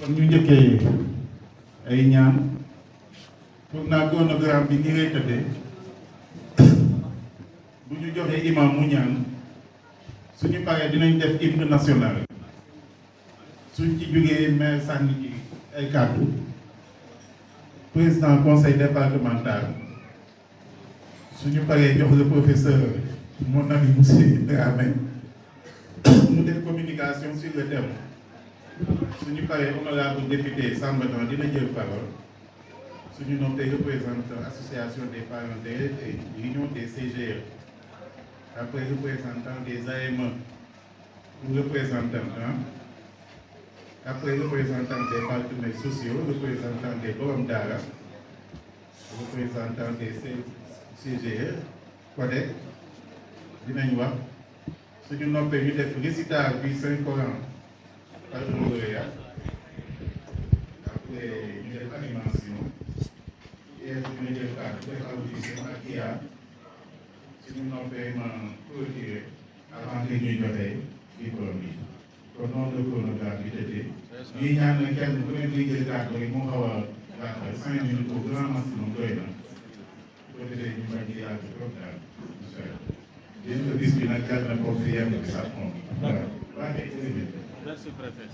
kon ñu njëkkee ay ñaan foog naa chronogramme bi ni ngay tëddee bu ñu joxee imam mu ñaan suñu paree dinañ def hymne national suñ ci jógee maire sànni ci ay kàddu président conseil départemental suñu paree jox le professeur mon ami monsieur Dramé mu def communication sur le thème suñu paree honorable député Samba Dan dina jël parole suñu noppee représentant association des parents d'élèves et union des CGE après représentant des AME ou représentant après représentant des partenaires sociaux représentant des borom daara représentant des CGE CODEC dinañ wax suñu noppee ñu def récital du Saint-Coran par le lauréat après ñu def animation et dina jël kàddu def audition ak IA suñu noppee ma clôturer avant que ñuy jotee diplôme bi kon noonu la chronogramme bi tëddee ñuy ñaan na kenn ku ne di jël kàddu rek moo xaw a gàttal 5 minutes au grand maximum doy na bu ko defee ñu bañ ci yàgg trop daal incha allah yéen nga bis bi nag jàll na ko fi yenn bi sax moom voilà waa kay jërëjëf. Merci préfet.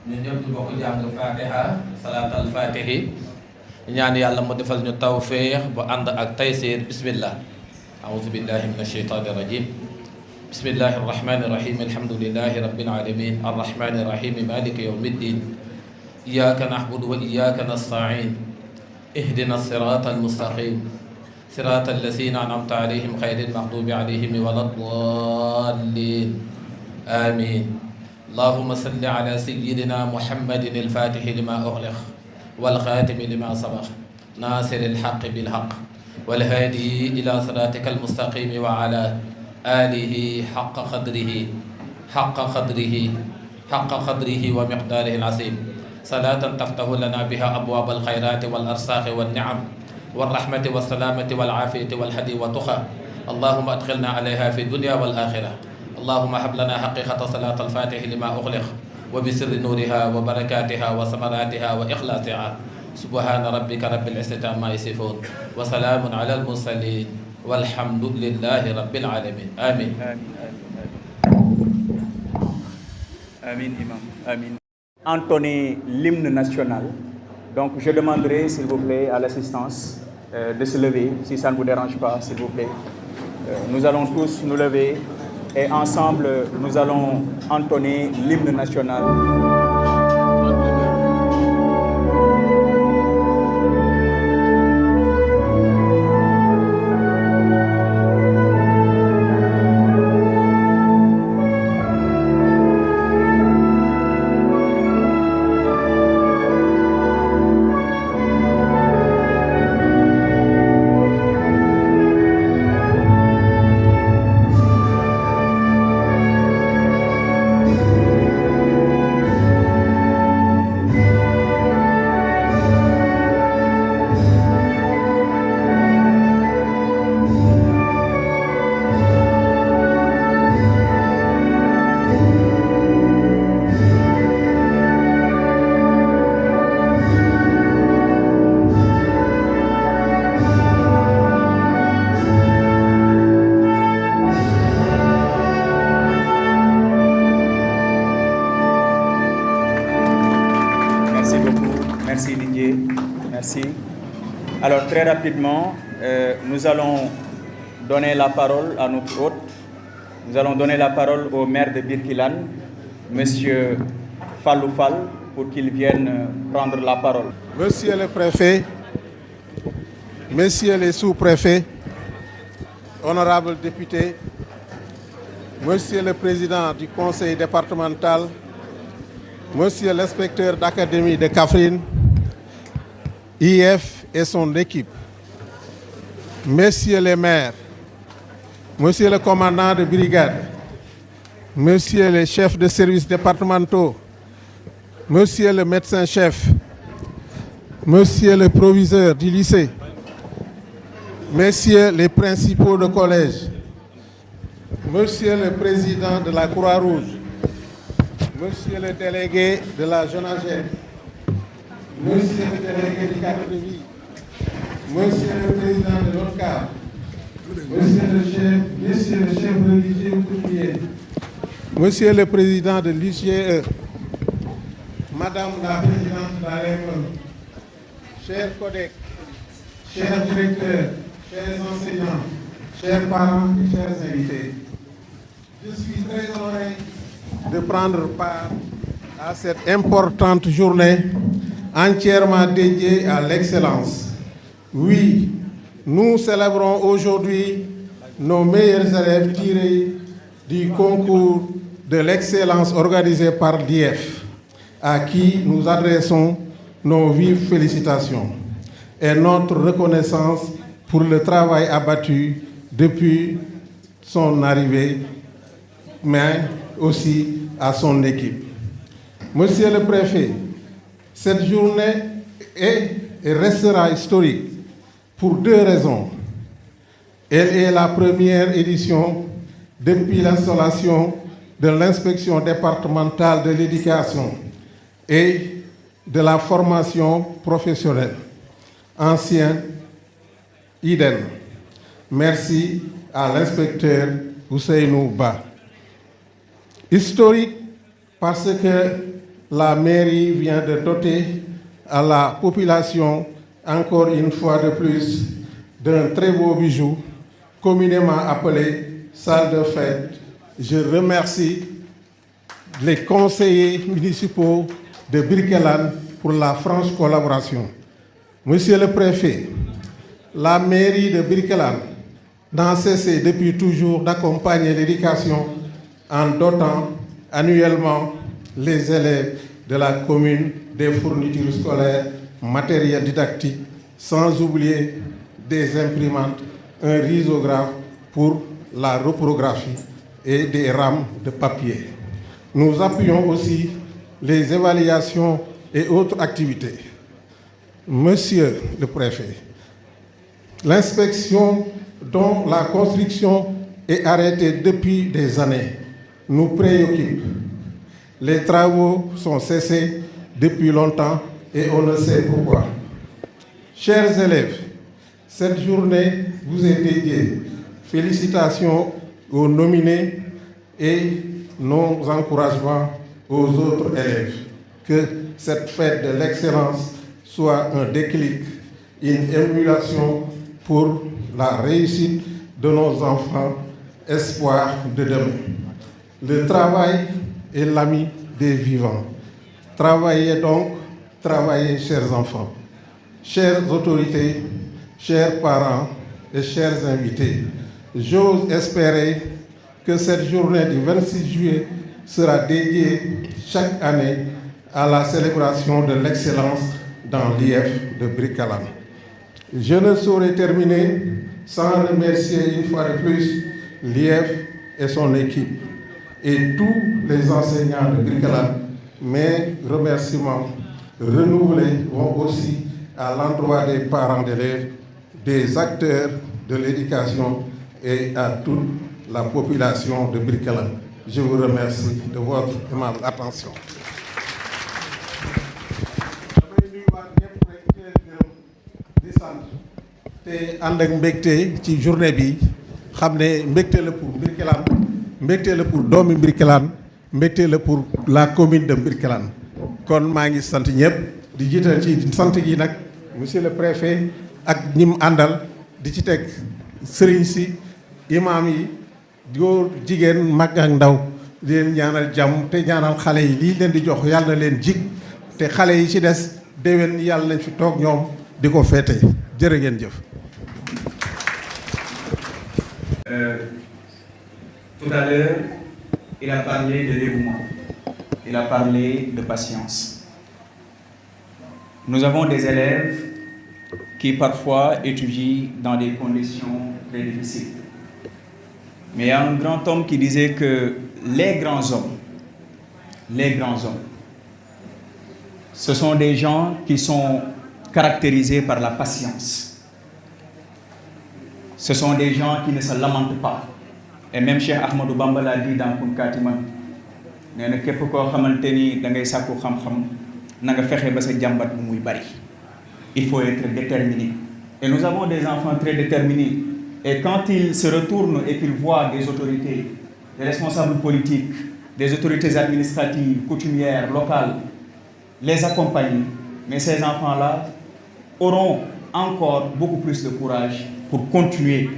ñun ñëpp ñu bokk jàng Fatiha salaatal Fatihi ñaan yàlla mu defal ñu tawféex bu ànd ak taysiir bismillah a'uuzu billahi min ashaytaani rajim bismillahi arrahmani irrahim alhamdulilahi rabbil alamin arrahmani irrahim maliki yawmi ddin iyyaka na'budu wa iyyaka nasta'in ihdina sirata almustaqim sirata allazina an'amta alayhim ghayril maghdubi alayhim waladdallin amin allahumma salli ala sayyidina muhammadin al-fatihi lima ughliq wal khatimi lima sabaq nasiril haqqi bil haqq wal hadi ila siratika al-mustaqim wa ala alihi haqqa qadrihi wa miqdarihi al-azim salatan taftahu lana biha abwab al-khayrati wal arsakhi wan ni'am wal rahmati was salamati wal afiyati wal hadi wa tuqa allahumma adkhilna alayha fi dunya wal akhirah allahumma hab lana haqiqata salat al-fatih lima ughliq wa bi sirri nuriha wa barakatiha wa samaratiha wa ikhlasiha subhana rabbika rabbil izzati amma yasifun wa salamun ala al-mursalin walhamdulillahi rabbil alamin amin amin imam amin. Entonner l'hymne national. Donc je demanderai s'il vous plaît à l'assistance de se lever si ça ne vous dérange pas s'il vous plaît. Nous allons tous nous lever et ensemble nous allons entonner l'hymne national. Merci Didier, merci. Alors très rapidement, nous allons donner la parole à notre hôte. Nous allons donner la parole au maire de Birkilane, Monsieur Fallou Fall, pour qu'il vienne prendre la parole. Monsieur le préfet, messieurs les sous-préfets, honorables députés, monsieur le président du conseil départemental, monsieur l'inspecteur d'académie de Kaffrine, IF et son équipe, messieurs les maires, monsieur le commandant de brigade, messieurs les chefs de services départementaux, monsieur le médecin-chef, monsieur le proviseur du lycée, messieurs les principaux de collège, monsieur le président de la Croix-Rouge, Monsieur le délégué de la Jonagène, Monsieur le délégué du cadre de vie, Monsieur le président de l'ODCAV, Monsieur le chef religieux ou coutumier, Monsieur le président de l'UGE, Madame la présidente de la Réunion, chers collègues, chers directeurs, chers enseignants, chers parents et chers invités, je suis très honoré de prendre part à cette importante journée entièrement dédiée à l'excellence. Oui, nous célébrons aujourd'hui nos meilleurs élèves tirés du concours de l'excellence organisé par l'IEF, à qui nous adressons nos vives félicitations et notre reconnaissance pour le travail abattu depuis son arrivée, mais aussi à son équipe. Monsieur le préfet, cette journée est et restera historique pour deux raisons. Elle est la première édition depuis l'installation de l'inspection départementale de l'éducation et de la formation professionnelle, ancien IDEN. Merci à l'inspecteur Ousseynou Ba. Historique parce que la mairie vient de doter à la population, encore une fois de plus, d'un très beau bijou, communément appelé salle de fête. Je remercie les conseillers municipaux de Birkelane pour la franche collaboration. Monsieur le préfet, la mairie de Birkelane n'a cessé depuis toujours d'accompagner l'éducation en dotant annuellement les élèves de la commune des fournitures scolaires, matériel didactique, sans oublier des imprimantes, un risographe pour la reprographie et des rames de papier. Nous appuyons aussi les évaluations et autres activités. Monsieur le préfet, l'inspection dont la construction est arrêtée depuis des années nous préoccupe. Les travaux sont cessés depuis longtemps et on ne sait pourquoi. Chers élèves, cette journée vous est dédiée. Félicitations aux nominés et nos encouragements aux autres élèves. Que cette fête de l'excellence soit un déclic, une émulation pour la réussite de nos enfants, espoir de demain. Le travail est l'ami des vivants. Travaillez donc, travaillez, chers enfants. Chères autorités, chers parents et chers invités, j'ose espérer que cette journée du 26 juillet sera dédiée chaque année à la célébration de l'excellence dans l'IEF de Birkelane. Je ne saurais terminer sans remercier une fois de plus l'IEF et son équipe et tous les enseignants de Birkelane. Mes remerciements renouvelés vont aussi à l'endroit des parents d'élèves, des acteurs de l'éducation et à toute la population de Birkelane. Je vous remercie de votre aimable attention. te ànd ak mbégte ci journée bi xam ne mbégte la pour Birkelane mbégte la pour doomi Birkelane mbégte la pour la commune de Birkelane kon maa ngi sant ñëpp di jiital ci sant gi nag monsieur le préfet ak ñi mu àndal di ci teg sëriñ si imaam yi góor jigéen mag ak ndaw di leen ñaanal jàmm te ñaanal xale yi lii leen di jox yàlla na leen jig te xale yi ci des déwén yàlla nañ fi toog ñoom di ko féete jërë ngeen jëf. Tout à l'heure, il a parlé de dévouement, il a parlé de patience. Nous avons des élèves qui parfois étudient dans des conditions très difficiles. Mais il y a un grand homme qui disait que les grands hommes, ce sont des gens qui sont caractérisés par la patience. Ce sont des gens qui ne se lamentent pas. Et même Cheikh Ahmadou Bamba l'a dit dans Kun Katiman. nee na képp koo xamante ni da ngay sàkku xam-xam na nga fexe ba sa jàmbat bu muy bari. Il faut être déterminé. Et nous avons des enfants très déterminés. Et quand ils se retournent et qu'ils voient des autorités, des responsables politiques, des autorités administratives, coutumières, locales, les accompagner, mais ces enfants-là auront encore beaucoup plus de courage pour continuer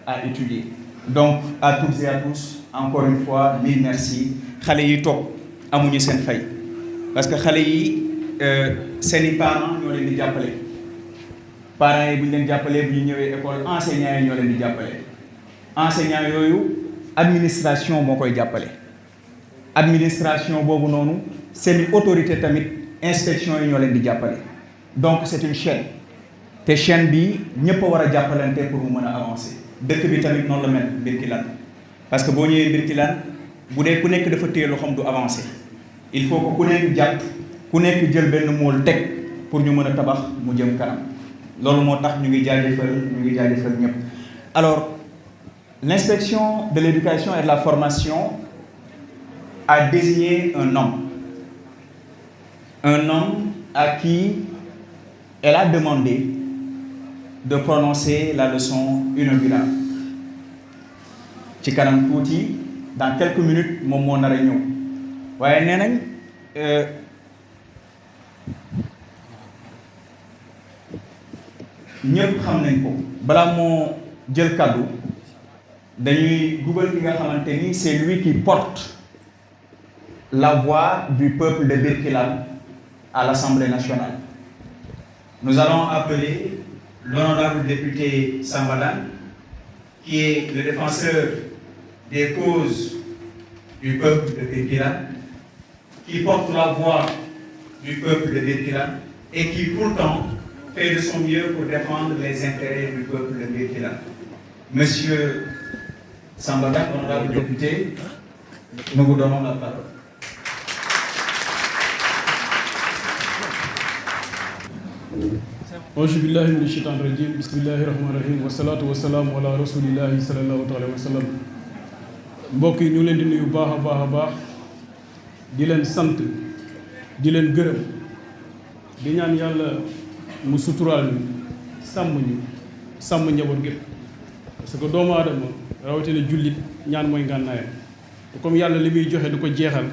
à étudier. Donc, à toutes et à tous, encore une fois, mille merci. Xale yi toog amuñu seen fay parce que xale yi seeni parents ñoo leen di jàppale. Parents yi bu ñu leen jàppalee bu ñu ñëwee école enseignants yi ñoo leen di jàppale. Enseignants yooyu administration moo koy jàppale. Administration boobu noonu seeni autorité tamit inspection yi ñoo leen di jàppale. Donc c'est une chaîne. te chaîne bi ñëpp a war a jàppalante pour mu mën a avancer. dëkk bi tamit noonu la mel Birkilane parce que boo ñëwee Birkilane bu dee ku nekk dafa téye loxoom du avancer il faut que ku nekk jàpp ku nekk jël benn mool teg pour ñu mën a tabax mu jëm kanam loolu moo tax ñu ngi jaajëfal ñëpp. Alors l'inspection de l'éducation et de la formation a désigné un homme à qui elle a demandé de prononcer la leçon inaugurale. Ci kanam tuuti dans quelques minutes moom moo nar a ñëw waaye nee nañ ñëpp xam nañ ko balaa moo jël kaddu dañuy dugal ki nga xamante ni c'est lui qui porte la voix du peuple de Birkilane à l'Assemblée nationale. Nous allons appeler l'honorable député Sambadan, qui est le défenseur des causes du peuple de Birkilane, qui porte la voix du peuple de Birkilane et qui pourtant fait de son mieux pour défendre les intérêts du peuple de Birkilane. Monsieur Sambadan, honorable député, nous vous donnons la parole. auzu billahi mina shaytaani rajim bismillahi rahmaani rahim wasalaatu wasalaamu ala rasulillahi sallallahu alayhi wa sallam. mbokk yi ñu leen di nuyu baax a baax di leen sant di leen gërëm di ñaan yàlla mu suturaal ñu sàmm njaboot gépp parce que doomu aadama rawatina jullit ñaan mooy ngànnaayam te comme yàlla li muy joxe du ko jeexal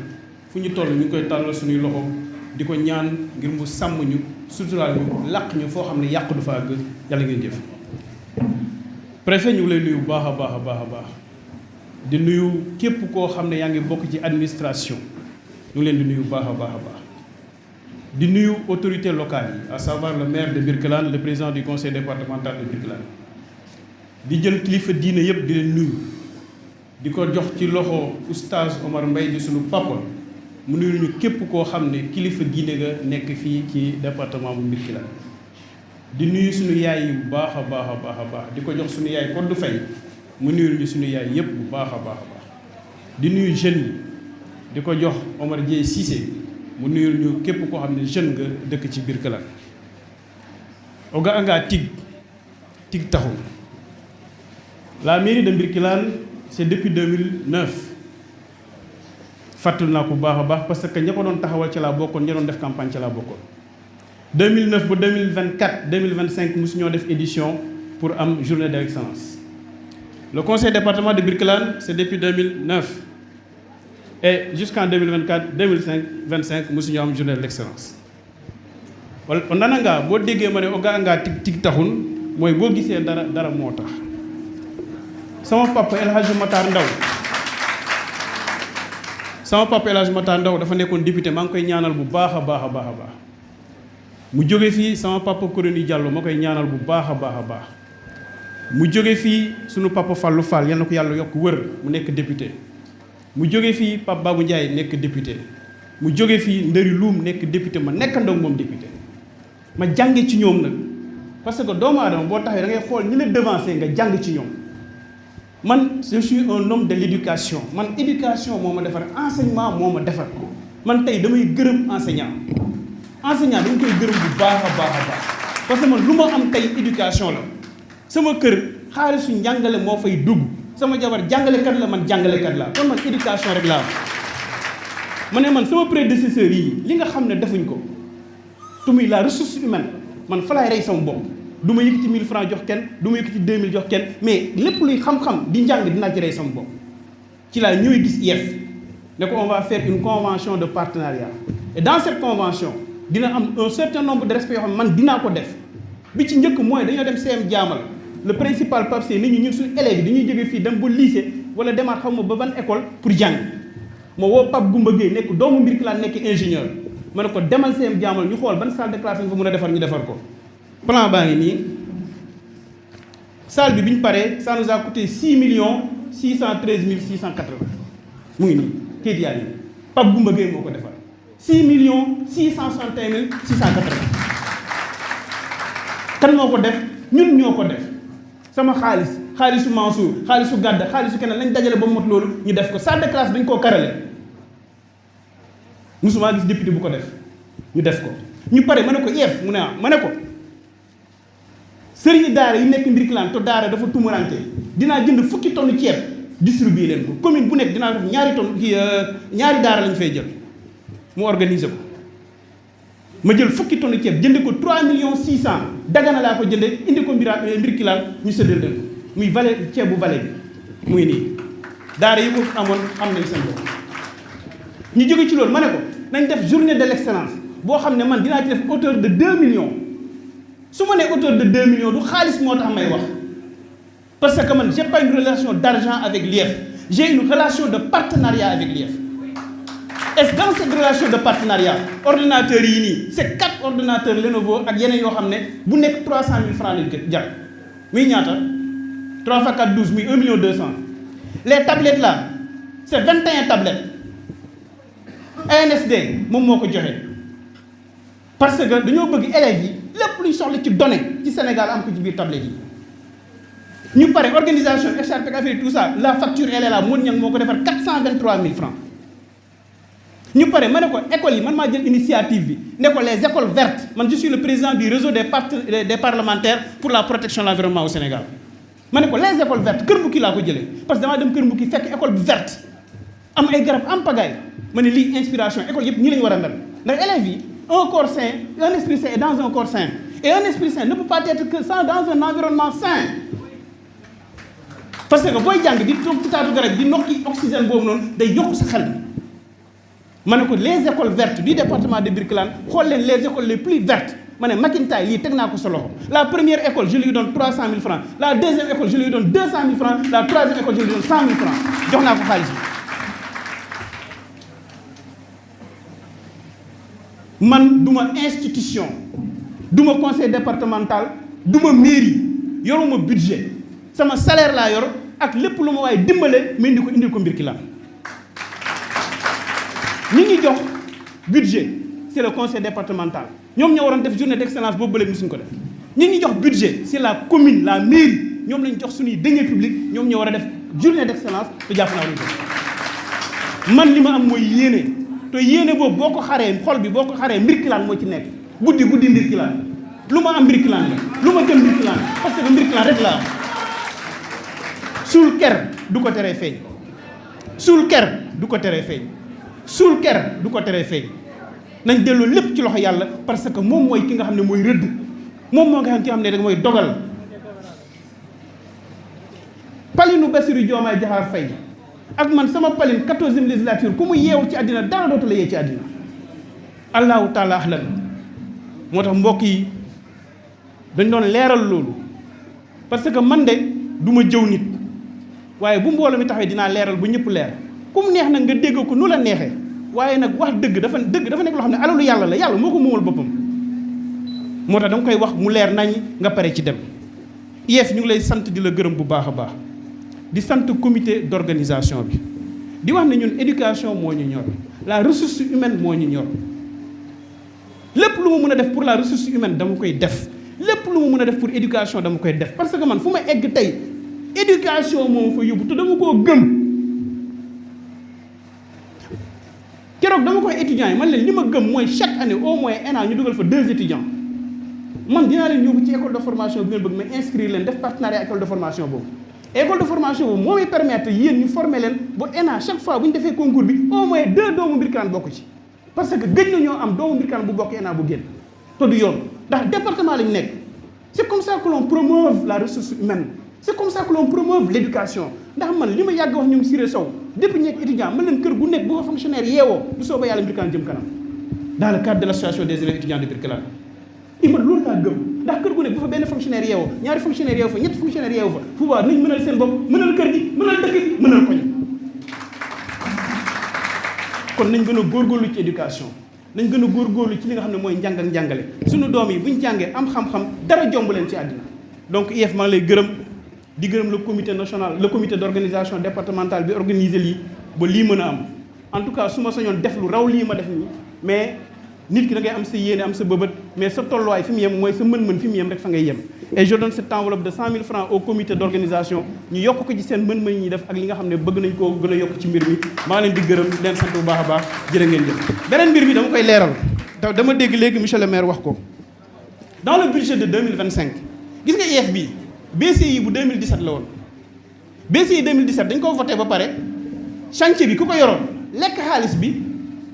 fu ñu toll ñu ngi koy tàllal suñuy loxo di ko ñaan ngir mu sàmm ñu suturaal ñu làq ñu foo xam ne yàq du fa àgg yàlla ngeen jëf. préfet ñu ngi lay nuyu bu baax a baax di nuyu képp koo xam ne yaa ngi bokk ci administration ñu ngi leen di nuyu bu baax a baax di nuyu autorités locales yi à savoir le maire de Birkelane le président du conseil départemental de Birkelane di jël kilifa diine yëpp di leen nuyu di ko jox ci loxo oustaz Omar Mbaye di suñu papa mu nuyu ñu képp koo xam ne kilifa diine nga nekk fii ci département bu Birkelane di nuyu suñu yaay yi bu baax a baax di ko jox suñu yaay Codé Faye mu nuyu ñu suñu yaay yëpp bu baax a baax di nuyu jeunes yi di ko jox Omar Dieye Cissé mu nuyu ñu képp koo xam ne jeune nga dëkk ci Birkelane oga anga tig taxul la mairie de Birkelane c'est depuis 2009 fàttali naa ko bu baax a baax parce que ña ko doon taxawal ci laa bokkoon ña doon def campagne ci laa bokkoon 2009 ba 2024 2025 mosu ñoo def édition pour am journée de l'excellence. Le conseil départemental de Birkelane c'est depuis 2009 et jusqu'en 2024 2025 mosu ñoo am journée de l'excellence. wala nana nga boo déggee ma ne oga nga tig taxul mooy boo gisee dara moo tax sama papa El Hadj Matar Ndaw dafa nekkoon député maa ngi koy ñaanal bu baax a baax mu jóge fii sama papa Koroni Diallo ma koy ñaanal bu baax a baax mu jóge fii sunu papa Fallou Fall yal na ko yàlla yokk wër mu nekk député mu jóge fii Pape Babou Ndiaye nekk député mu jóge fii Ndëri Loum nekk député ma nekkandoo moom député ma jànge ci ñoom nag parce que doomu aadama boo taxee da ngay xool ñi la devancé nga jàng ci ñoom. man je suis un homme de l'éducation man éducation moo ma defar enseignement moo ma defar man tey damay gërëm enseignant dañ koy gërëm bu baax a baax parce que man lu ma am tey éducation la sama kër xaalisu njàngale moo fay dugg sama jabar jàngalekat la man jàngalekat la kon man éducation rek laa am ma ne man sama prédécesseurs yi li nga xam ne defuñ ko tu muy la ressource humaine man fa laay rey sama bopp du ma yëkkati 1000 francs jox kenn du ma yëkkati 2000 jox kenn mais lépp luy xam-xam di njàng dinaa ci rey sama bopp ci laa ñëwee gis IEF ne ko on va faire une convention de partenariat et dans cette convention dina am un certain nombre de respects yoo xam ne man dinaa ko def bi ci njëkk mooy dañoo dem CM jaamal le principal Pape Seye nit ñi ñun suñu élèves yi dañuy jógee fii dem ba lycée wala demaat xam ma ba ban école pour jàng ma woo Pape Goumba Gueye nekk doomu Mbirkilaan nekk ingénieur ma ne ko demal CM jaamal ñu xool ban salle de classe lañ fa mën a defar ñu defar ko plan baa ngi nii salle bi ñu paree ça nous a coûté 6 613 680 mu ngi nii kayit yaa ngi Pape Goumba Gueye moo ko defar 6 661 680 kan moo ko def ñun ñoo ko def sama xaalisu Mansour xaalisu Gadda xaalisu keneen lañ dajale ba mot loolu ñu def ko salle de classe dañ koo karale musuma gis député bu ko def ñu def ko ñu pare ma ne ko IEF mu ne ma ne ko sëriñi daara yi nekk Mbirkilaan te daara dafa tumurante dinaa jënd fukki tonne ceeb distribuer leen ko commune bu nekk dinaa def ñaari tonne ñaari daara lañ fay jël mu organiser ko ma jël fukki tonne ceeb jënd ko 3 600 Dagana laa ko jëndee indi ko Mbirkilaan ñu séddale leen ko muy vallée ceebu vallée bi muy nii daara yi ko amoon am nañ seen bopp ñu jóge ci loolu ma ne ko nañ def journée de l'excellence boo xam ne man dinaa ci def hauteur de 2 millions su ma nee hauteur de 2 millions du xaalis moo tax may wax parce que man j'ai pas une relation d'argent avec l'IEF j'ai une relation de partenariat avec l'IEF et dans cette relation de partenariat ordinateurs yi nii c'est 4 ordinateurs Lenovo ak yeneen yoo xam ne bu nekk 300 000 francs lañ ko jar muy ñaata 3 fois 4 12 muy 1 200 000 les tablettes là c'est 21 tablettes ANSD moom moo ko joxe parce que dañoo bëgg élèves yi lépp luñ soxla ci données ci Sénégal am ko ci biir tablette yi ñu pare organisation écharpe affaire tout ça la facture elle est là Modou Niang moo ko defar 423 000 francs ñu pare ma ne ko école yi man maa jël initiative bi ne ko les écoles vertes man je suis le président du réseau des parlementaires pour la protection de l'environnement au Sénégal ma ne ko les écoles vertes Kër Mbouki laa ko jëlee parce que damaa dem Kër Mbouki fekk école bi verte am ay garab am pagaille ma ne lii inspiration école yëpp ñii la ñu war a mel ndax élèves yi un corps sain un esprit sain est dans un corps sain et un esprit sain ne peut pas être que ça dans un environnement sain parce que booy jàng di toog ci taatu garab di nokki oxygène boobu noonu day yokk sa xel ma ne ko les écoles vertes du département de Birkelane xool leen les écoles les plus vertes ma ne Makintaay lii teg naa ko sa loxo la première école je lui donne 300 000 francs la deuxième école je lui donne 200 000 francs la troisième école je lui donne 100 000 francs jox naa ko xaalis bi man du ma institution du ma conseil départemental du ma mairie yoruma budget sama salaire laa yor ak lépp lu ma waaye dimbale ma indi ko indil ko Birkelane ñi ngi jox budget c'est le conseil départemental ñoom ñoo waroon def journée d'excellence boobu ba léegi suñu ko def ñi ngi jox budget c'est la commune la mairie ñoom lañ jox suñuy deniers publics ñoom ñoo war a def journée d'excellence te jàpp naa luñ ko man li ma am mooy yéene te yéene boobu boo ko xaree xol bi boo ko xaree Birkelane moo ci nekk guddi Birkelane lu ma am Birkelane la lu ma gën Birkelane parce que Birkelane rek laa am suul ker du ko teree feeñ suul ker du ko teree feeñ suul ker du ko teree feeñ nañ delloo lépp ci loxo yàlla parce que moom mooy ki nga xam ne mooy rëdd moom moo nga xam ne rek mooy dogal palinu Bassirou Diomaye Diakhar Faye ak man sama palin 14e législature ku mu yeewu ci àddina dara dootu la yee ci àddina allahu taala ahlam moo tax mbokk yi dañ doon leeral loolu parce que man de du ma jëw nit waaye bu mbooloo mi taxawee dinaa leeral ba ñëpp leer ku mu neex nag nga dégg ko nu la neexee waaye nag wax dëgg dafa nekk loo xam ne alalu yàlla la yàlla moo ko moomal boppam moo tax danga koy wax mu leer nañ nga pare ci dem IEF ñu ngi lay sant di la gërëm bu baax a baax di sant comité d'organisation bi di wax ne ñun éducation moo ñu ñor la ressource humaine moo ñu ñor lépp lu mu mën a def pour la ressource humaine dama koy def lépp lu mu mën a def pour éducation dama koy def parce que man fu ma egg tey éducation moom fa yóbbu te dama koo gëm keroog dama koy étudiants yi man leen li ma gëm mooy chaque année au moins un an ñu dugal fa 2 étudiants man dinaa leen yóbbu ci école de formation bi ngeen bëgg mais inscrire leen def partenariat école de formation boobu école de formation boobu moo may permettre yéen ñu former leen ba ENA chaque fois bu ñu defee concours bi au moins 2 doomu Birkelane bokk ci parce que gëj na ñoo am doomu Birkelane bu bokk ENA bu génn te du yoon ndax département lañu nekk. C'est comme ça que l'on promeuve la ressource humaine c'est comme ça que l'on promeuve l'éducation ndax man li ma yàgg wax ñoom Siré Sow depuis nekk étudiant man leen kër gu nekk bu fa fonctionnaire yeewoo du sooba yàlla Birkelane jëm kanam dans le cadre de l'association des élèves étudiants de Birkelane man loolu laa gëm ndax kër gu nekk bu fa benn fonctionnaire yeewoo ñaari fonctionnaire yeewu fa ñetti fonctionnaire yeewu fa fu baax nañ mënal seen bopp mënal kër gi mënal dëkk bi mënal koñ kon nañ gën a góorgóorlu ci éducation nañ gën a góorgóorlu ci li nga xam ne mooy njàng ak njàngale suñu doom yi buñ jàngee am xam-xam dara jomb leen ci àddina donc IEF maa ngi lay gërëm di gërëm le comité national le comité d'organisation départementale bi organisé lii ba lii mën a am en tout cas su ma sañoon def lu raw lii ma def nii mais nit ki da ngay am sa yéene am sa bëbët mais sa tolluwaay fi mu yem mooy sa mën-mën fi mu yem rek fa ngay yem et je donne cette enveloppe de 100 000 francs au comité d'organisation ñu yokk ko ci seen mën-mën yi ñuy def ak li nga xam ne bëgg nañ koo gën a yokk ci mbir mi maa leen di gërëm leen sant bu baax a baax jërë ngeen jëf beneen mbir mi dama koy leeral dama dégg léegi monsieur le maire wax ko dans le budget de 2025 gis nga IEF bi BCI bu 2017 la woon BCI 2017 dañ ko voté ba pare chantier bi ku ko yoroon lekk xaalis bi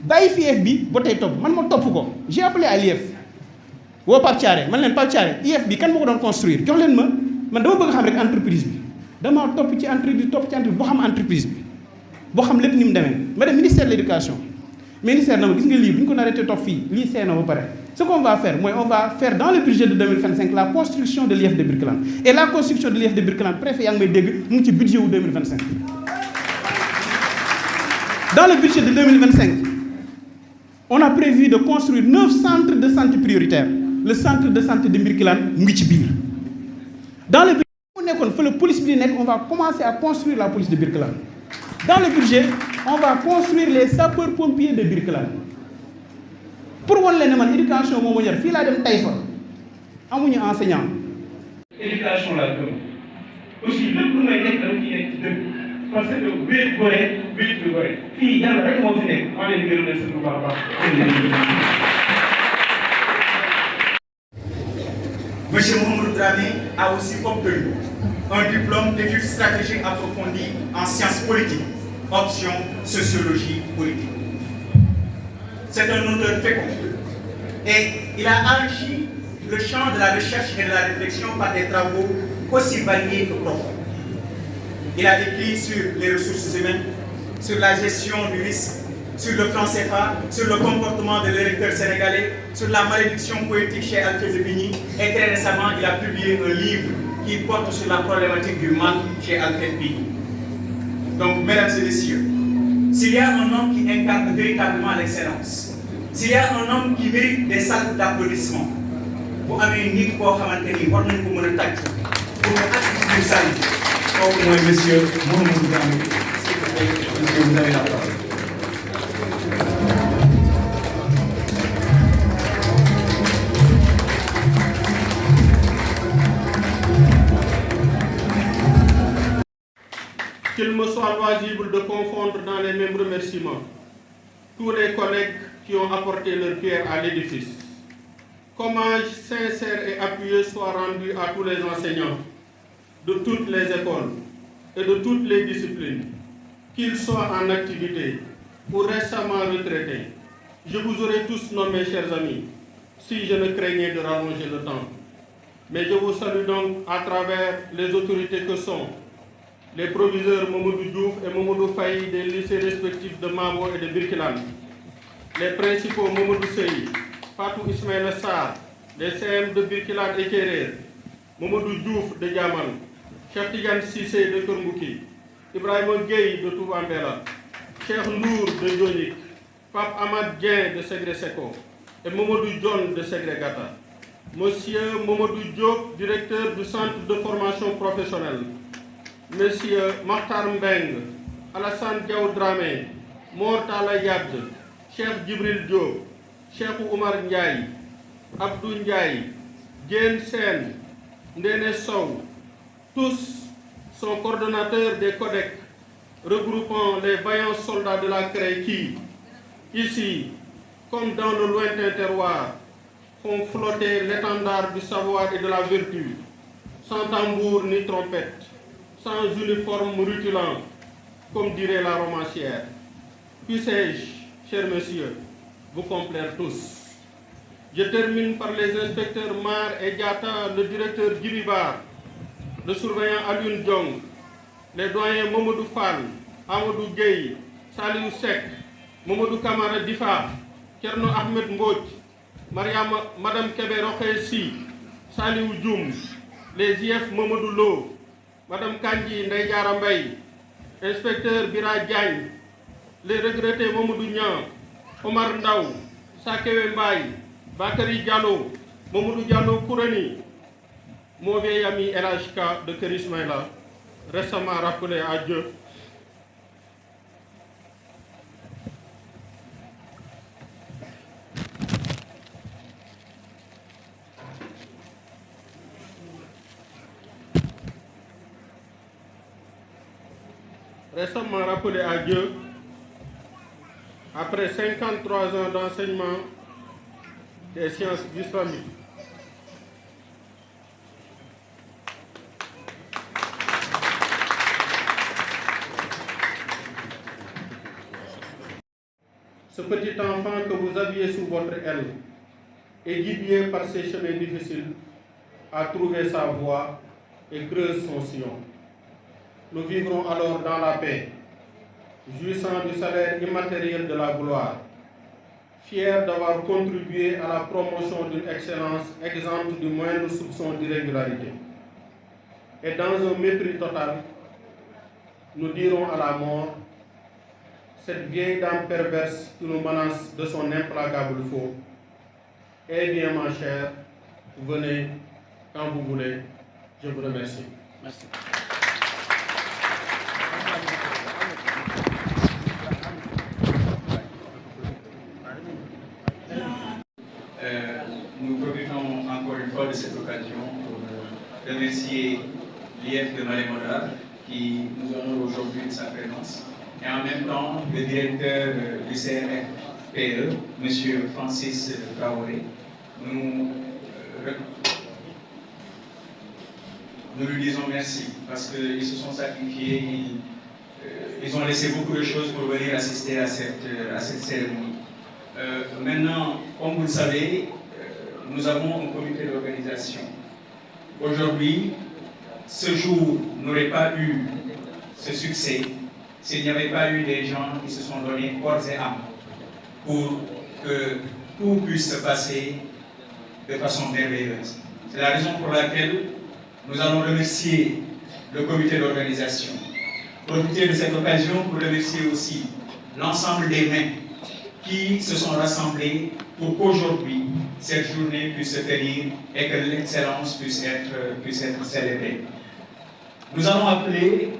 bàyyi fi IEF bi ba tey topp man ma topp ko j'ai appelé à l'IEF woo Pape Thiaré man leen Pape Thiaré IEF bi kan ma ko doon construire jox leen ma man dama bëgg xam rek entreprise bi dama topp ci entreprise boo xam entreprise bi boo xam lépp ni mu demee ma dem ministère de l'éducation ministère na ma gis nga lii bu ñu ko naree topp fii lii seena ba pare ce qu'on va faire mooy on va faire dans le budget de 2025 la construction de l'IEF de Birkelane et la construction de l'IEF de Birkelane préfet yaa ngi may dégg mu ngi ci budget wu 2025 dans le budget de 2025 on a prévu de construire 9 centres de santé prioritaires le centre de santé de Birkelane mu ngi ci biir dans le budget mu nekkoon fa la police bi di nekk on va commencer à construire la police de Birkelane dans le budget on va construire les sapeurs-pompiers de Birkelane pour wan leen ne man éducation moo ma ñor fii laa dem Taïfa amuñu enseignant éducation laa gëm aussi lépp lu may nekk dama ciy nekk ci dëgg parce que wéet gore wéet bi gore fii yàlla rek moo fi nekk maa leen di gërëm leen seen bu baax a baax. Monsieur Mamadou Dramé a aussi obtenu un diplôme d'études stratégiques approfondies en sciences politiques, option sociologie politique. C'est un auteur fécond et il a enrichi le champ de la recherche et de la réflexion par des travaux aussi variés que profonds. Il a écrit sur les ressources humaines, sur la gestion du risque, sur le franc CFA, sur le comportement de l'électeur sénégalais, sur la malédiction poétique chez Alfred de Vigny et très récemment il a publié un livre qui porte sur la problématique du manque chez Alfred Vigny. Donc mesdames et messieurs, s'il y a un homme qui incarne véritablement l'excellence, s'il y a un homme qui mérite des salves d'applaudissements, bu amee nit koo xamante ni war nañu ko mën a tàcc pour mu activité sali kooku mooy monsieur Mamadou Dramé. S'il vous plaît, monsieur, vous avez la parole. Qu'il me soit loisible de confondre dans les mêmes remerciements tous les collègues qui ont apporté leur pierre à l'édifice. Qu'hommage sincère et appuyé soit rendu à tous les enseignants de toutes les écoles et de toutes les disciplines, qu'ils soient en activité ou récemment retraités. Je vous aurais tous nommés, chers amis, si je ne craignais de rallonger le temps. Mais je vous salue donc à travers les autorités que sont les proviseurs Mamadou Diouf et Mamadou Faye des lycées respectifs de Mabo et de Birkelane, les principaux Mamadou Sey, Fatou Ismaël Sarr, des CM de Birkelane et Kérer, Mamadou Diouf de Diaman, Cheikh Tidiane Cissé de Kermbouki, Ibrahima Gueye de Toubambela, Cheikh Ndour de Dionik, Pape Amad Dien de Segre Seko et Mamadou John de Segre Gata. Monsieur Mamadou Diop, directeur du centre de formation professionnelle, Monsieur Makhtar Mbeng, Alassane Diaw Dramé, Mor Talla Yad, Cheikh Djibril Diop, Cheikh Oumar Ndiaye, Abdou Ndiaye, Dien Sen, Ndene Sow, tous sont coordonnateurs des codecs regroupant les vaillants soldats de la CREI qui, ici, comme dans le lointain terroir, font flotter l'étendard du savoir et de la vertu, sans tambour ni trompette, sans uniforme rutilant, comme dirait la romancière. Puissais-je, chers messieurs, vous complaire tous. Je termine par les inspecteurs Mar et Diata, le directeur Djiribar, le surveillant Alun Djong, les doyens Momodou Fall, Amadou Gueye, Saliou Sek, Momodou Kamara Difa, Kerno Ahmed Mbodj, Madame Kébé Rokhessi, Saliou Djoum, les IF Momodou Lo, Madame Kandji Ndeye Diarra Mbaye, inspecteur Bira Diagne, les regrettés Momodou Niang, Omar Ndaw, Sakewe Mbaye, Bakary Diallo, Momodou Diallo Kourani, mon vieil ami LHK de Kerismaïla, récemment rappelé à Dieu. Récemment rappelé à Dieu, après 53 ans d'enseignement des sciences islamiques. Ce petit enfant que vous aviez sous votre aile et guidé par ses chemins difficiles a trouvé sa voie et creuse son sillon. Nous vivrons alors dans la paix, jouissant du salaire immatériel de la gloire, fiers d'avoir contribué à la promotion d'une excellence exempte du moindre soupçon d'irrégularité. Et dans un mépris total, nous dirons à la mort, cette vieille dame perverse qui nous menace de son implacable faux. Eh bien, ma chère, venez quand vous voulez. Je vous remercie. Merci. Nous profitons encore une fois de cette occasion pour remercier l'IF de Malé-Modar qui nous honore aujourd'hui de sa présence et en même temps le directeur du CRFPE, M. Francis Traoré. Nous lui disons merci parce qu'ils se sont sacrifiés, ils ont laissé beaucoup de choses pour venir assister à cette cérémonie. Maintenant, comme vous le savez, nous avons un comité d'organisation. Aujourd'hui, ce jour n'aurait pas eu ce succès s'il n'y avait pas eu des gens qui se sont donnés corps et âme pour que tout puisse se passer de façon merveilleuse. C'est la raison pour laquelle nous allons remercier le comité d'organisation. Profiter de cette occasion pour remercier aussi l'ensemble des mains qui se sont rassemblés pour qu'aujourd'hui, cette journée puisse se tenir et que l'excellence puisse être célébrée. Nous allons appeler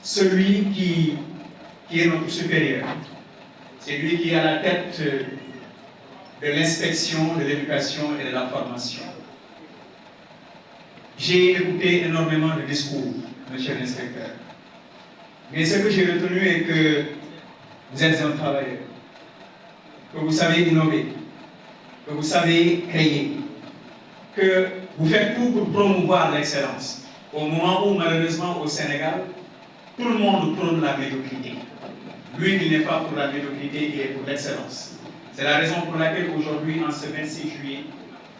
celui qui est notre supérieur. C'est lui qui est à la tête de l'inspection, de l'éducation et de la formation. J'ai écouté énormément de discours, monsieur l'inspecteur. Mais ce que j'ai retenu est que vous êtes un travailleur, que vous savez innover, que vous savez créer, que vous faites tout pour promouvoir l'excellence. Au moment où, malheureusement, au Sénégal, tout le monde prône la médiocrité. Lui, il n'est pas pour la médiocrité, il est pour l'excellence. C'est la raison pour laquelle aujourd'hui, en ce 26 juillet,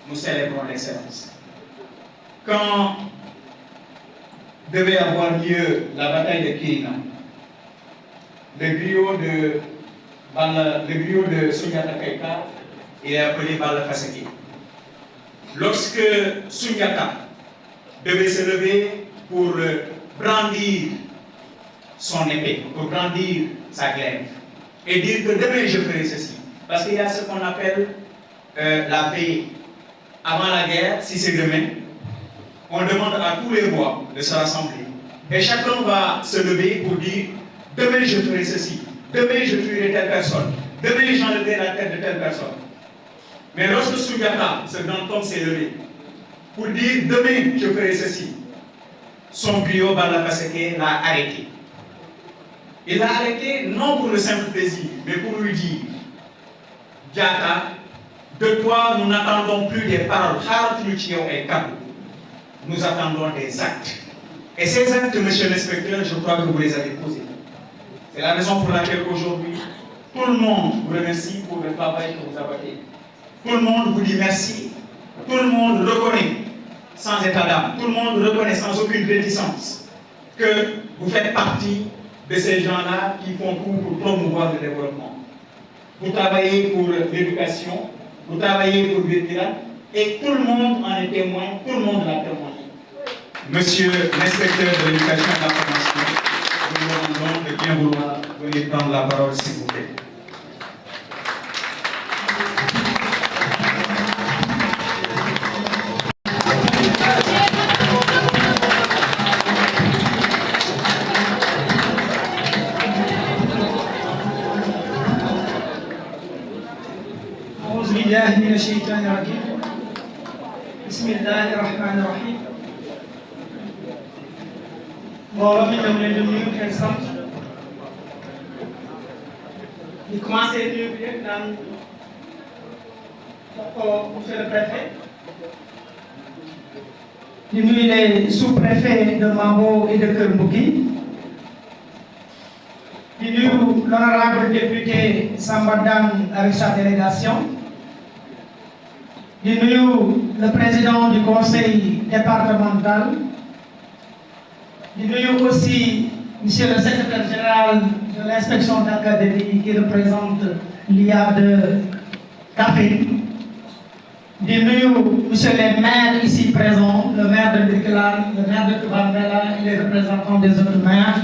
nous célébrons l'excellence. Quand devait avoir lieu la bataille de Kirina, le griot de Souniata Keita est appelé Bala Faseke. Lorsque Souniata devait se lever pour brandir son épée, pour brandir sa glaive, et dire que demain je ferai ceci, parce qu'il y a ce qu'on appelle la veille. Avant la guerre, si c'est demain, on demande à tous les rois de se rassembler. Et chacun va se lever pour dire demain je ferai ceci, demain je tuerai telle personne, demain j'enlèverai la tête de telle personne. Mais lorsque Souniata, ce grand homme, s'est levé pour dire demain je ferai ceci, son griot Bala Faseke l'a arrêté. Il l'a arrêté non pour le simple plaisir, mais pour lui dire Diata, de toi nous n'attendons plus des paroles, nous attendons des actes. Et ces actes, monsieur l'inspecteur, je crois que vous les avez posés. C'est la raison pour laquelle aujourd'hui, tout le monde vous remercie pour le travail que vous abattez. Tout le monde vous dit merci. Tout le monde reconnaît, sans état d'âme, tout le monde reconnaît sans aucune réticence que vous faites partie de ces gens-là qui font tout pour promouvoir le développement. Vous travaillez pour l'éducation, vous travaillez pour le pirate, et tout le monde en est témoin, tout le monde l'a témoigné. Monsieur l'inspecteur de l'éducation et de la formation, nous vous demandons de bien vouloir venir prendre la parole, s'il vous plaît. من الشيطان الرجيم بسم الله الرحمن الرحيم mbooloo mi ñoom leen di nuyu kenn sant di commencé nuyu bi rek naan jox ko monsieur le préfet di nuyu les sous-préfets de Mambo et de Keur Mbouki di nuyu l'honorable député Samba Dang avec sa délégation. di nuyu le président du conseil départemental di nuyu aussi monsieur le secrétaire général de l'inspection d'académie qui représente l'IA de Kaffrine di nuyu monsieur les maires ici présents, le maire de Birkelane, le maire de Touba Mbella et les représentants des autres maires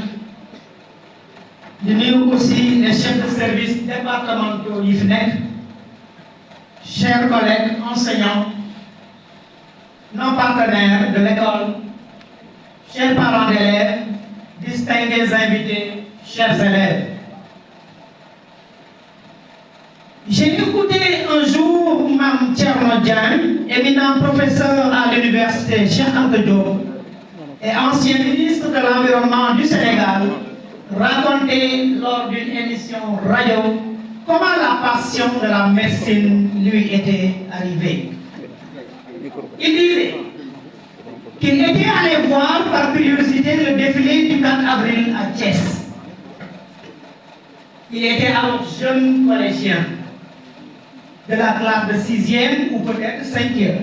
di nuyu aussi les chefs de service départementaux yi fi nekk. Chers collègues enseignants, nos partenaires de l'école, chers parents d'élèves, distingués invités, chers élèves. J'ai écouté un jour Mme Thierno Diagne, éminent professeur à l'université Cheikh Anta Diop et ancien ministre de l'Environnement du Sénégal, raconter lors d'une émission radio comment la passion de la médecine lui était arrivée. Il disait qu'il était allé voir par curiosité le défilé du 4 avril à Thiès. Il était alors jeune collégien de la classe de 6e ou peut-être 5e.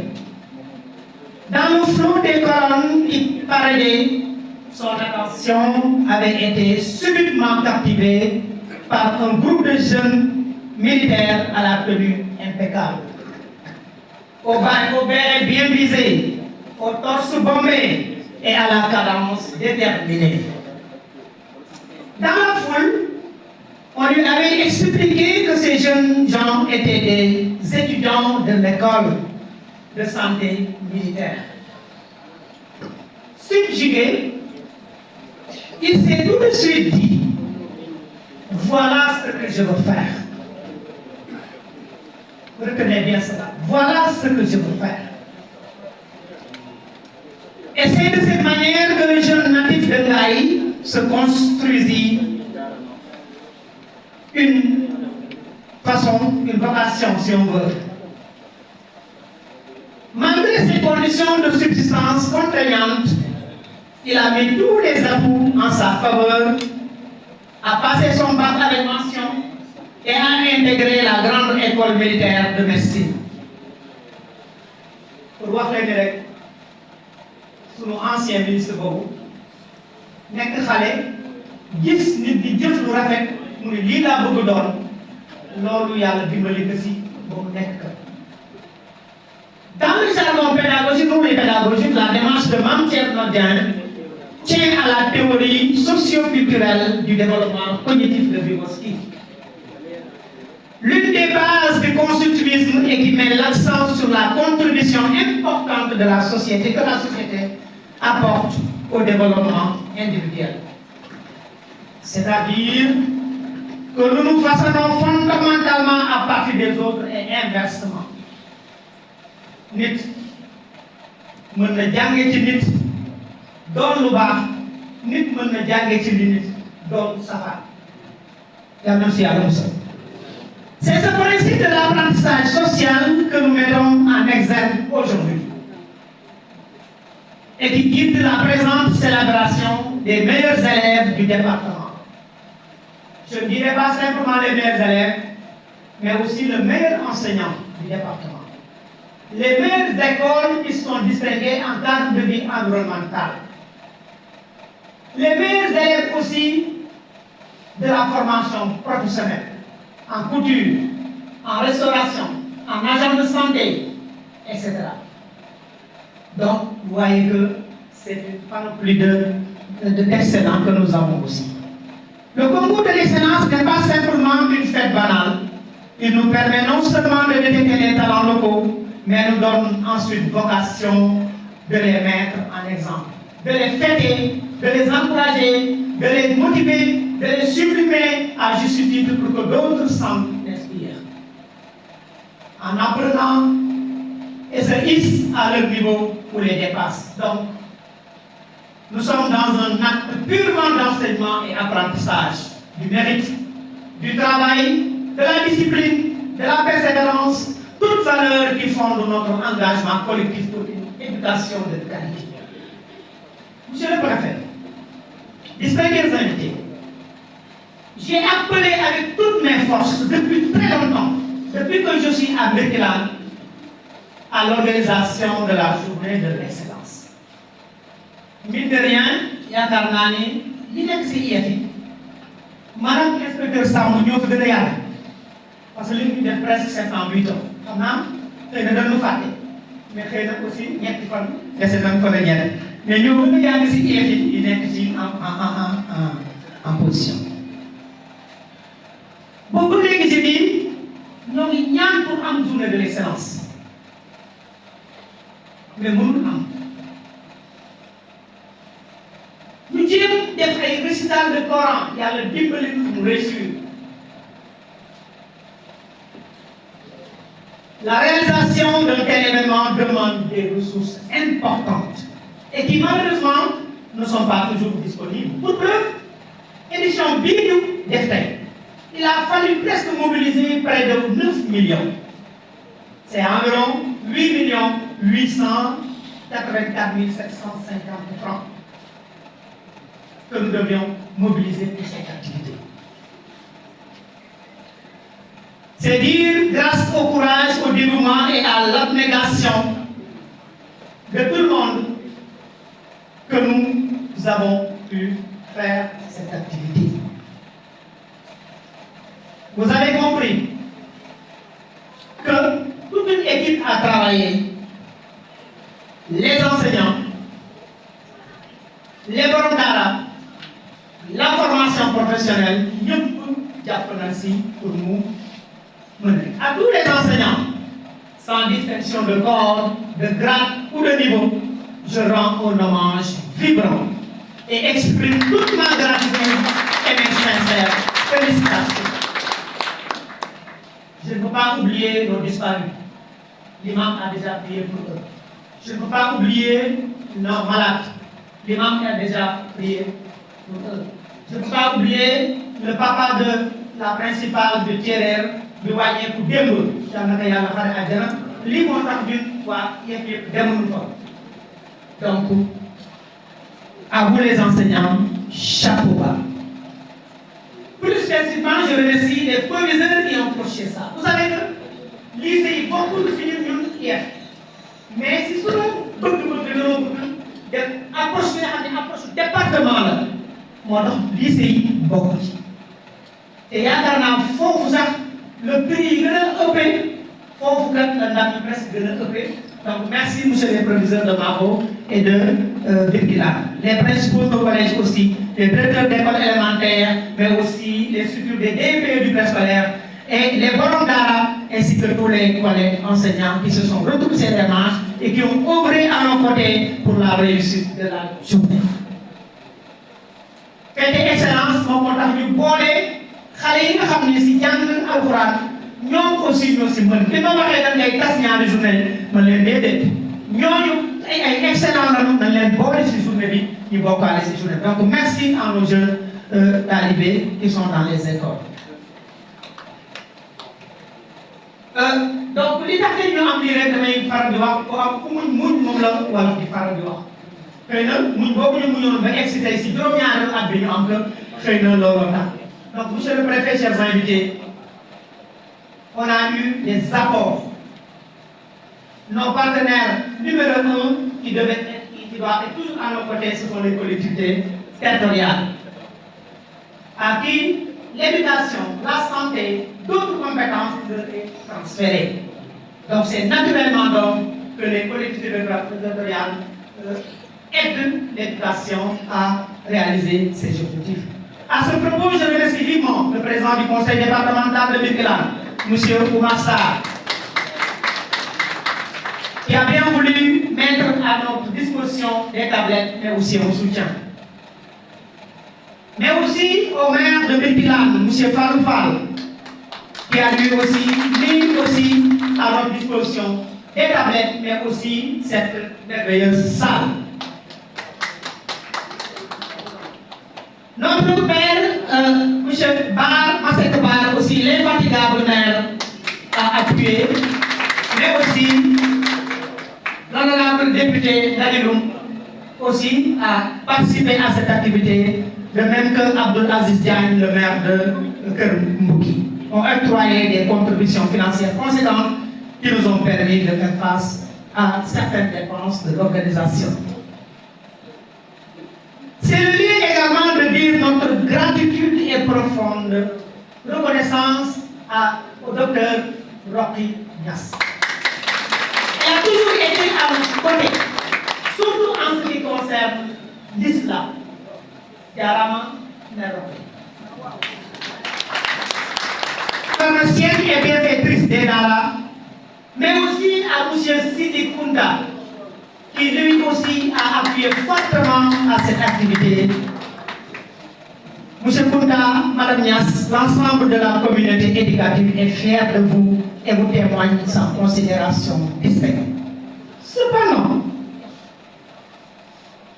Dans le flot des colonnes qui paradaient, son attention avait été subitement captivée par un groupe de jeunes militaires à la tenue impeccable. Au béret bien visé, au torse bombé et à la cadence déterminée. Dans la foule, on lui avait expliqué que ces jeunes gens étaient des étudiants de l'école de santé militaire. Subjugué, il s'est tout de suite dit: voilà ce que je veux faire. Retenez bien cela. Voilà ce que je veux faire. Et c'est de cette manière que le jeune natif de Ngaï se construisit une vocation, si on veut. Malgré ces conditions de subsistance contraignantes, il a mis tous les atouts en sa faveur, a passé son bac avec mention et a intégré la grande école militaire de médecine. Pour wax leen rek sunu ancien ministre boobu nekk xale gis nit di jëf lu rafet mu ne lii laa bëgg doon loolu yàlla dimbali ko si ba mu nekk ka. Dans le jargon pédagogique ou les pédagogiques, la démarche de Mame Thierno Diagne tient à la théorie socio-culturelle du développement cognitif de Vygotsky. L'une des bases du constructivisme et qui met l'accent sur la contribution importante de la société, que la société apporte au développement individuel. C'est-à-dire que nous nous façonnons fondamentalement à partir des autres et inversement. Nit mën na jànge ci nit doon lu baax, nit mën na jànge ci nit doon safaan. Yàlla na si Yàlla musal. C'est ce principe de l'apprentissage social que nous mettons en exergue aujourd'hui et qui guide la présente célébration des meilleurs élèves du département. Je ne dirais pas simplement les meilleurs élèves, mais aussi le meilleur enseignant du département. Les meilleures écoles qui sont distinguées en cadre de vie environnementale. Les meilleurs élèves aussi de la formation professionnelle, en couture, en restauration, en agent de santé, etc. Donc, vous voyez que c'est une panoplie d'excellents que nous avons aussi. Le concours de l'excellence n'est pas simplement une fête banale. Il nous permet non seulement de détecter les talents locaux, mais nous donne ensuite vocation de les mettre en exemple, de les fêter, de les encourager, de les motiver, de les sublimer à juste titre pour que d'autres s'en inspirent. En apprenant et se hissent à leur niveau ou les dépassent. Donc, nous sommes dans un acte purement d'enseignement et apprentissage, du mérite, du travail, de la discipline, de la persévérance, toutes valeurs qui fondent notre engagement collectif pour une éducation de qualité. Monsieur le préfet, distingués invités, j'ai appelé avec toutes mes forces depuis très longtemps, depuis que je suis à Birkelane, à l'organisation de la journée de l'excellence. Mine de rien, yaakaar naa ni li nekk si IEF yi maanaam inspecteur Samb ñoo fa gën a yàgg parce que li ñu def presque 7 ans 8 ans xam naa xëy na dañu fàtte mais xëy na aussi ñetti fan dese nañ fa la ñeneen mais ñoo gën a yàgg si IEF yi nekk ci en position. boobu léegi si biir ñoo ngi ñaan pour am journée de l'excellence mais mënul am. Nous jéem def ay récital de Coran yàlla dimbali mu réussir. La réalisation d'un tel événement demande des ressources importantes et qui malheureusement ne sont pas toujours disponibles. Pour preuve, édition bii ñu def tey il a fallu presque mobiliser près de 9 millions. C'est environ 8 884 750 francs que nous devions mobiliser pour cette activité. C'est dire, grâce au courage, au dévouement et à l'abnégation de tout le monde, que nous avons pu faire cette activité. Vous avez compris que toute une équipe a travaillé, les enseignants, les borom daara, la formation professionnelle, ñëpp jàpp na si pour nous mener. À tous les enseignants, sans distinction de corps, de grade ou de niveau, je rends un hommage vibrant et exprime toute ma gratitude et mes sincères félicitations. Je ne peux pas oublier nos disparus. L'imam a déjà prié pour eux. Je ne peux pas oublier nos malades. L'imam a déjà prié pour eux. Je ne peux pas oublier le papa de la principale de Thierry, de Wagné pour démb. Donc, à vous les enseignants, chapeau bas. Plus spécifiquement, je remercie les proviseurs qui ont projeté ça. Vous savez que lycée, beaucoup de finir hier. Mais si souvent, beaucoup de approche département là, moo tax lycée yi bokk ci te yaakaar naa foofu sax le prix yi gën a ëppee foofu kat la ndam yi presque gën a ëppee. Donc merci monsieur les proviseurs de Mabo et de Birkelane, les principaux de collège aussi, les directeurs d'école élémentaire, mais aussi les structures des DPE du préscolaire et les borom daara ainsi que tous les collègues enseignants qui se sont retroussés les manches et qui ont œuvré à nos côtés pour la réussite de la journée. Fête excellence moom moo tax ñu boole xale yi nga xam ne si jàng alxuraan ñoom aussi ñoo si mën bi ma waxee dañ ngay tas ñaari journée mën leen déedéet ñooñu ay excellent lañu dañ leen boole si journée bi ñu bokkaale si journée bi. Donc merci à nos jeunes talibés qui sont dans les écoles. Donc li tax ñu am lii rek damay faral di wax ku am ku muñ moom la wala di faral di wax xëy na muñ boobu ñu muñoon ba egg si tey si juróom-ñaareelu at bi ñu am que xëy na looloo tax donc monsieur le préfet, chers invités, on a eu des apports. Nos partenaires numéro 1 qui doivent être toujours à nos côtés, ce sont les collectivités territoriales, à qui l'éducation, la santé, d'autres compétences leur sont transférées. Donc c'est naturellement donc que les collectivités territoriales aident l'éducation à réaliser ces objectifs. À ce propos, je remercie vivement le président du conseil départemental de Birkelane, M. Oumar Sarr, qui a bien voulu mettre à notre disposition des tablettes, mais aussi un soutien. Mais aussi au maire de Birkelane, M. Fallou Fall, qui a lui aussi mis aussi à notre disposition des tablettes, mais aussi cette merveilleuse salle. Notre père, M. Bar, Masek Bar, aussi l'infatigable maire, a appuyé, mais aussi l'honorable député Daliloum aussi a participé à cette activité, de même que Abdul Aziz Diagne, le maire de Kermbouki, ont octroyé des contributions financières conséquentes qui nous ont permis de faire face à certaines dépenses de l'organisation. C'est le lieu également de dire notre gratitude et profonde reconnaissance au docteur Rocky Niass. Elle a toujours été à notre côté, surtout en ce qui concerne l'islam. Yarama Neroki. Pharmacienne et bienfaitrice d'Enala, mais aussi à M. Sidi Kounda, qui lui aussi a appuyé fortement à cette activité. M. Kounda, Mme Niass, l'ensemble de la communauté éducative est fier de vous et vous témoigne sa considération distincte. Cependant,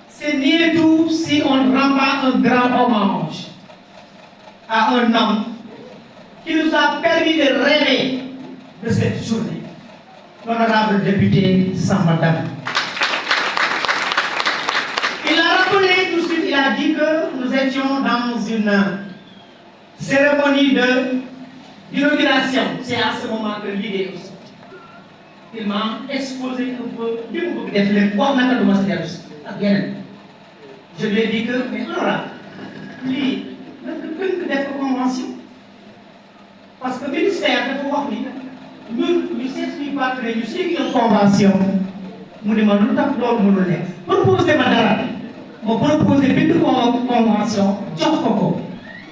c'est ni tout si on ne rend pas un grand hommage à un homme qui nous a permis de rêver de cette journée, l'honorable député Sambadam. Il a rappelé tout de suite, il a dit que nous étions dans une cérémonie d'inauguration. C'est à ce moment que l'idée est sortie. Il m'a exposé un peu du défilé. Je lui ai dit que, mais honorable, lui, nous devons convention. Parce que le ministère de pouvoir, nous s'explique pas que nous sommes une convention. Nous demandons nous proposer madame, nous proposer une convention, Djokoko.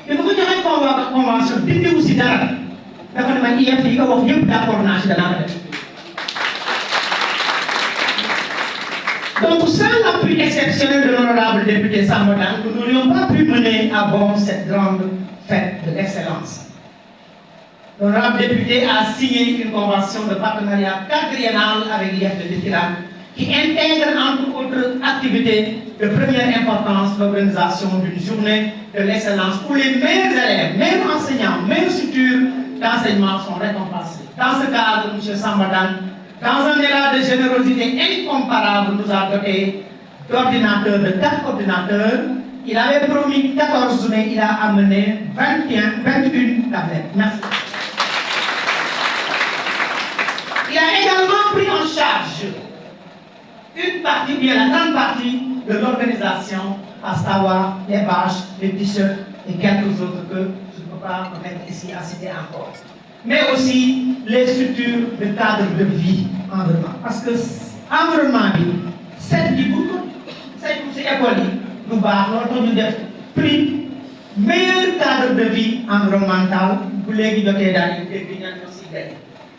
Et nous avons une convention, nous aussi d'ara. Nous avons dit qu'il y a un d'accord. Donc, sans l'appui exceptionnel de l'honorable député Samodan, nous n'aurions pas pu mener à bon cette grande fête de l'excellence. L'honorable député a signé une convention de partenariat quadriennal avec l'IF de Birkelane qui intègre entre autres activités de première importance l'organisation d'une journée de l'excellence où les meilleurs élèves, meilleurs enseignants, meilleures structures d'enseignement sont récompensés. Dans ce cadre, M. Samodan, dans un élan de générosité incomparable, nous a doté d'ordinateurs, de 4 ordinateurs. Il avait promis 14 journées, il a amené 21 tablettes. Merci. Il a également pris en charge une partie, bien la grande partie de l'organisation, à savoir les bâches, les t-shirts et quelques autres que je ne peux pas mettre ici à citer encore. Mais aussi les structures de cadre de vie environnement. Parce que l'environnement, c'est du coup, c'est pour ces écoles, nous avons pris meilleur cadre de vie environnemental pour les guider dans les.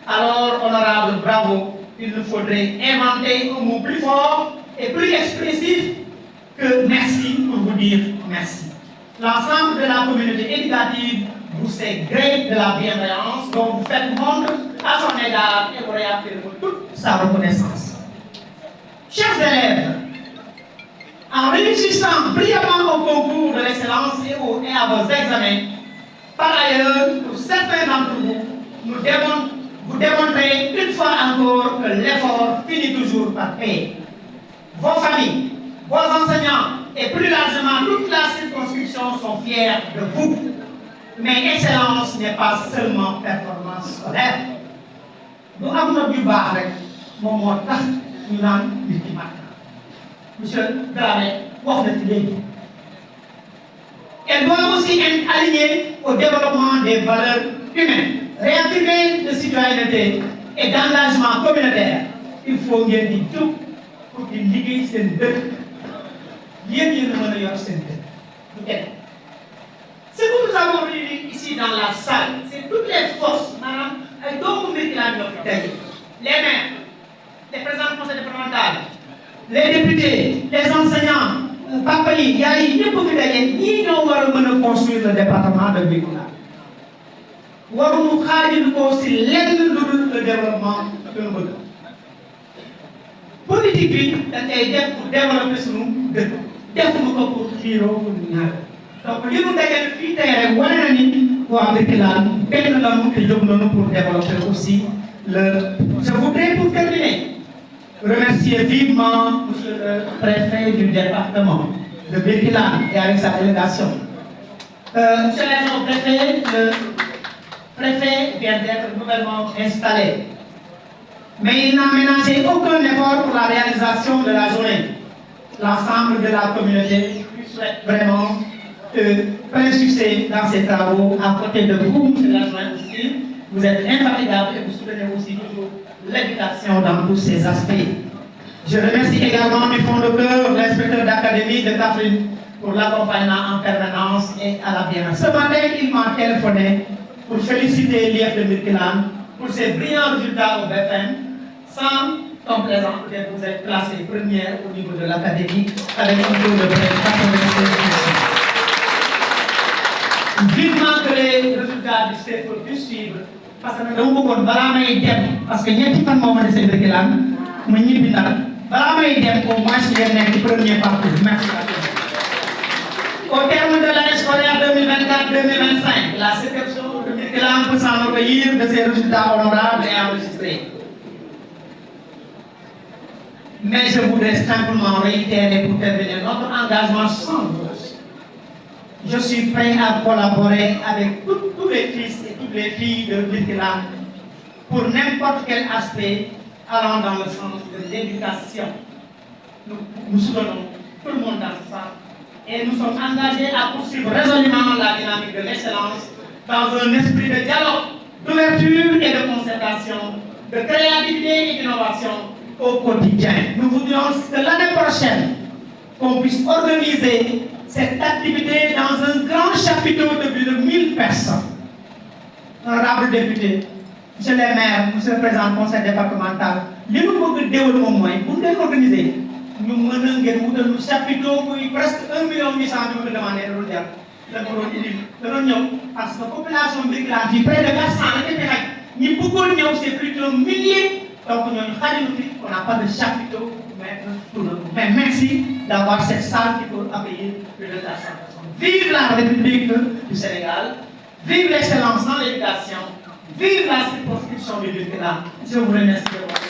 Alors, honorable, bravo, il nous faudrait inventer un mot plus fort et plus expressif que merci pour vous dire merci. L'ensemble de la communauté éducative vous sait gré de la bienveillance dont vous faites montre à son égard et vous réaffirmez toute sa reconnaissance. Chers élèves, en réussissant brillamment au concours de l'excellence et à vos examens, par ailleurs, pour certains d'entre vous, vous démontrez une fois encore que l'effort finit toujours par payer. Vos familles, vos enseignants et plus largement toute la circonscription sont fiers de vous. Mais excellence n'est pas seulement performance scolaire. Nous avons du bas avec mon mot nous avons du Monsieur Dramé, elle doit aussi être alignée au développement des valeurs humaines. Réaffirmer de citoyenneté et d'engagement communautaire. Il faut bien dire tout pour qu'il ligue ces deux. Ce que nous avons réuni ici dans la salle, c'est toutes les forces, madame, les maires, les présidents du conseil départemental, les députés, les enseignants, Papali, Yahi, ils n'ont pas construire le département de Bikoula. Nous avons construire le développement de nos pays. Politique, c'est pour développer ce nous, pour tirer au final. Donc, nous avons pour développer aussi le. Je voudrais pour terminer remercier vivement monsieur le préfet du département de Birkelane et avec sa délégation. Monsieur le préfet, le préfet vient d'être nouvellement installé. Mais il n'a ménagé aucun effort pour la réalisation de la journée. L'ensemble de la communauté souhaite vraiment plein succès dans ces travaux. À côté de vous, monsieur l'adjoint aussi, vous êtes infatigable et vous soutenez aussi toujours l'éducation dans tous ses aspects. Je remercie également du fond de cœur l'inspecteur d'académie de Catherine pour l'accompagnement en permanence et à la bienveillance. Ce matin, il m'a téléphoné pour féliciter l'IF de Birkelane pour ses brillants résultats au BFM. Sans complaisance, vous êtes classé première au niveau de l'académie avec un taux de près de 96%. Vivement que les résultats du CFE puissent suivre, parce que nous avons parce que nous avons fait de Birkelane, nous avons au moins le premier parcours. Merci. Au terme de l'année scolaire 2024-2025, la sélection de Birkelane peut s'enorgueillir de ses résultats honorables et enregistrés. Mais je voudrais simplement réitérer pour terminer notre engagement sans doute. Je suis prêt à collaborer avec tous les fils et toutes les filles de Birkelane pour n'importe quel aspect allant dans le sens de l'éducation. Nous soutenons tout le monde dans ce sens et nous sommes engagés à poursuivre résolument la dynamique de l'excellence dans un esprit de dialogue, d'ouverture et de concertation, de créativité et d'innovation au quotidien. Nous voudrions que l'année prochaine, qu'on puisse organiser cette activité dans un grand chapiteau de plus de 1000 personnes. Honorable député, monsieur le maire, monsieur le président du conseil départemental, li nous bëgg déwul moom mooy bu ñu organiser ñu mën a ngeen wutal lu chapiteau buy presque 1,8 million bi ma demandé loolu jar la ko doon indi da doon ñëw parce que population Birkelane fii près de 400 la ñu xaj ñi bëggoon ñëw c'est plus d'un millier. Donc, on n'a pas de chapiteau pour mettre tout le monde. Mais merci d'avoir cette salle qui peut accueillir plus de 400 personnes. Vive la République du Sénégal, vive l'excellence dans l'éducation, vive la circonscription du Birkelane. Je vous remercie de votre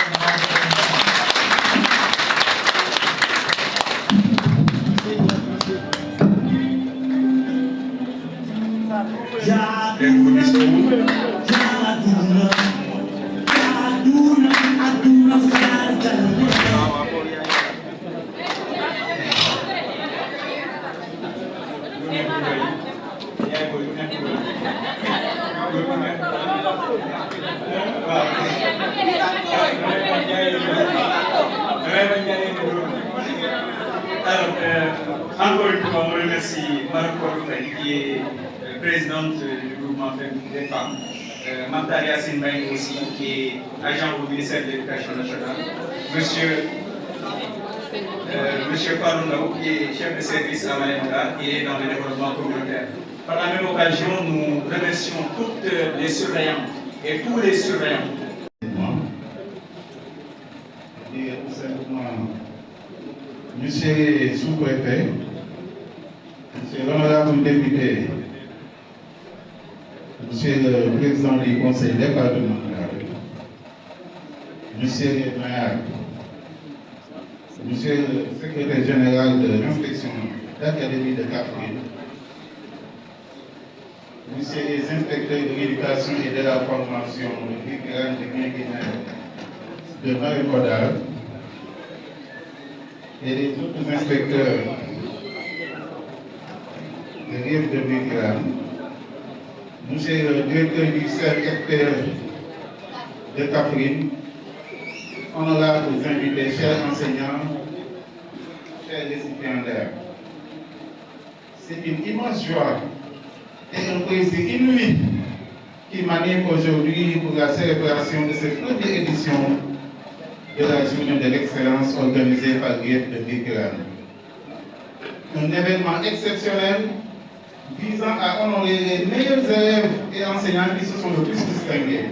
Encore une fois, on remercie Marie-Paul qui est présidente du groupement des femmes. Martha Yassine Bain aussi, qui est agent au ministère de l'Éducation nationale. Monsieur Farouna, qui est chef de service à Malémouda, qui est dans le développement communautaire. Par la même occasion, nous remercions toutes les surveillantes et tous les surveillants. Et tout simplement, monsieur le sous-préfet, monsieur l'honorable député, monsieur le président du conseil départemental, monsieur le maire, Monsieur le secrétaire général de l'inspection d'académie de Kaffrine, Monsieur les inspecteurs de l'éducation et de la formation de Guinguinéo de Marie-Kodal et les autres inspecteurs de l'IEF de Guinguinéo, Monsieur le directeur du CRFPR de Kaffrine, honorables invités, chers enseignants, chers récipiendaires. C'est une immense joie et un plaisir inouï qui m'anime aujourd'hui pour la célébration de cette première édition de la Journée de l'excellence organisée par l'IEF de Guinguinéo. Un événement exceptionnel visant à honorer les meilleurs élèves et enseignants qui se sont le plus distingués.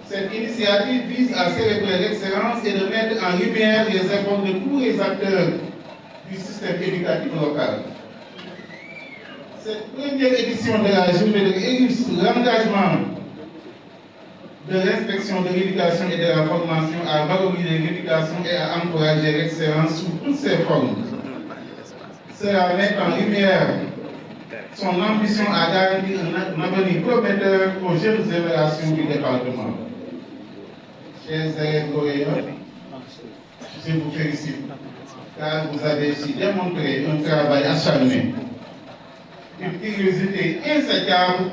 Cette initiative vise à célébrer l'excellence et de mettre en lumière les efforts de tous les acteurs du système éducatif local. Cette première édition de la journée illustre l'engagement de l'inspection de l'éducation et de la formation à valoriser l'éducation et à encourager l'excellence sous toutes ses formes. Cela met en lumière son ambition à garantir un avenir prometteur aux jeunes générations du département. Chers élèves coréens, je vous félicite car vous avez su démontrer un travail acharné, une curiosité insécable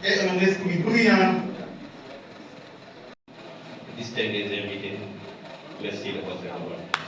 et un esprit brillant. Distingués invités, merci de votre travail.